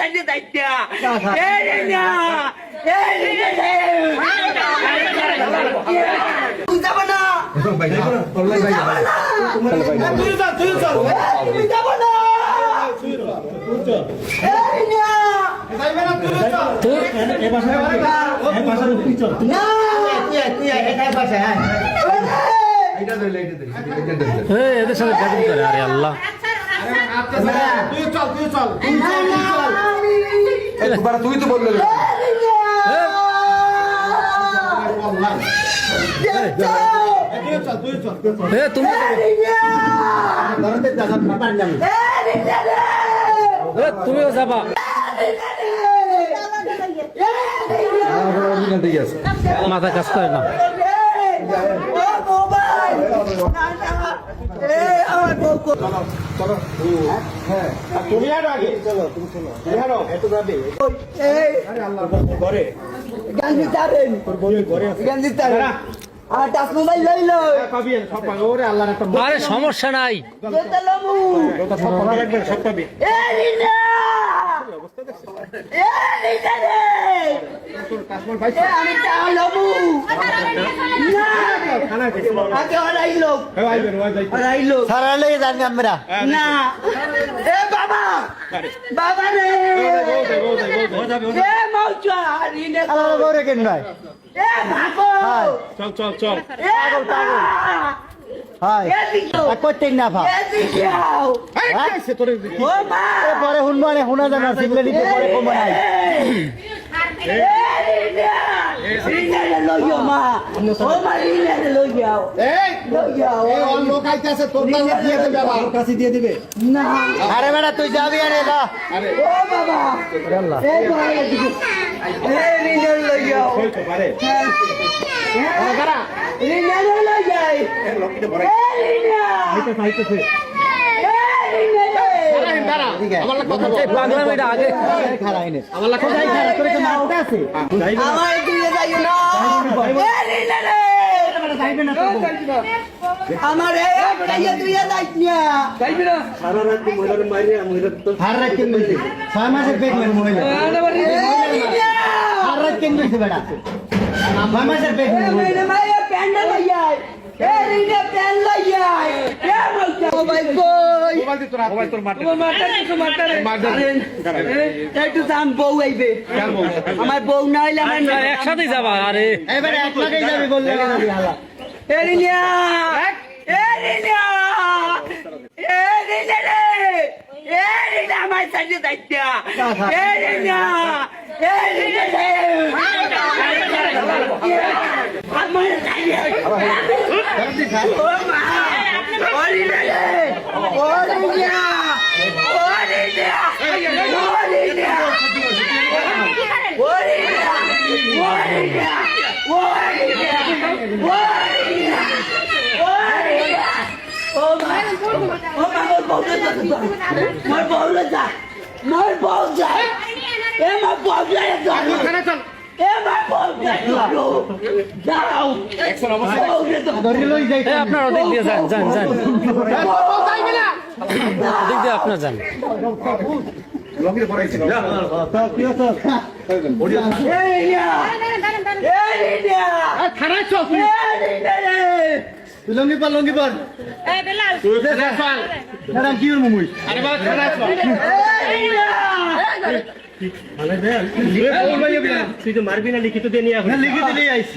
সাইডে দাইতা এই না তুই যাব না ভাই অনলাইন ভাই তুই চল তুই যাব না তুই চল এই না যাইবে না তুই চল তুই এই ভাষা তুই চল না তুই এই ভাষা হ্যাঁ এটা দে এই এদের সাথে গাড়ি করে আরে আল্লাহ তুই চল একবার তুই তো বললে তুমি তুমিও যাবা মাথা কাজ করে না তুমি আরো আগে চলো তুমি চলো এত যাবে ঘরে গান্ধী যাবেন গান্ধী যাবেন আর টাস মোবাইল লইলো কবি সব পাবে ওরে আল্লাহর একটা আরে সমস্যা নাই যেতালামু সব পাবে একবার সব পাবে এই রিনা অবস্থা দেখছো এই রিনা রে তোর কাশমল ভাই আমি চালামু না খানা খেতে আগে আইলো আইলো সারা লয়ে যান আমরা না এ বাবা বাবা রে এ মাউচা রিনা আরে গোরে কেন ভাই এ ভাগো চল পাগল হাই কইতেন না ভা এই কইছে তোরে ও মা এ পরে হুনমানে হুনা জানা সিগলে দিতে পরে কম নাই রিনা লইও মা ও মা রিনা লইও এই লইও এই অল লোক আইতাছে তোর কাছে দিয়ে দেবে বাবা তোর কাছে দিয়ে দিবে না আরে বেটা তুই যাবি আরে না আরে ও বাবা আল্লাহ এই বাবা এই রিনা লইও কই তো পারে হ্যাঁ গারা রিনা লইও এই লোকটা পরে রিনা আইতে আইতেছে আমার কথা বল বাংলা মেডা আগে খাড়া আইনে আমার কথা যাই খাড়া করে তো মারতে আছে আমার দিকে যাইও না এই রে যাইবে না তো আমার এই বড়াইয়া দুইয়া যাইছ না যাইবে না সারা রাত মহিলার মাইরে মহিলা তো সারা রাত কেন বললি 6 মাসের পেট মের মহিলা সারা রাত কেন বলছিস বেটা 6 মাসের পেট মের মাইয়া প্যান্ডা লইয়া এই রিনা প্যান লইয়া কে বলছ ও ভাই কই মোবাইল তোর মারতে একটু দাম বউ আইবে আমার বউ না হইলে আমার একসাথে যাবা আরে এবারে এক লাগেই যাবে বললে হালা এরিনিয়া এরিনিয়া এরিনিয়া রে এরিনিয়া আমার সাথে দাইতা এরিনিয়া এরিনিয়া রে আমার সাথে ও মা ওরিনিয়া রে ওরিনিয়া আপনারা দিক দিয়ে যান যান যান দিক দিয়ে আপনার যান লঙ্গি পর কি মুই আরে বাবা তুই তো মারবি না লিখিত দিয়ে নিয়ে লিখিত দিয়ে আইসি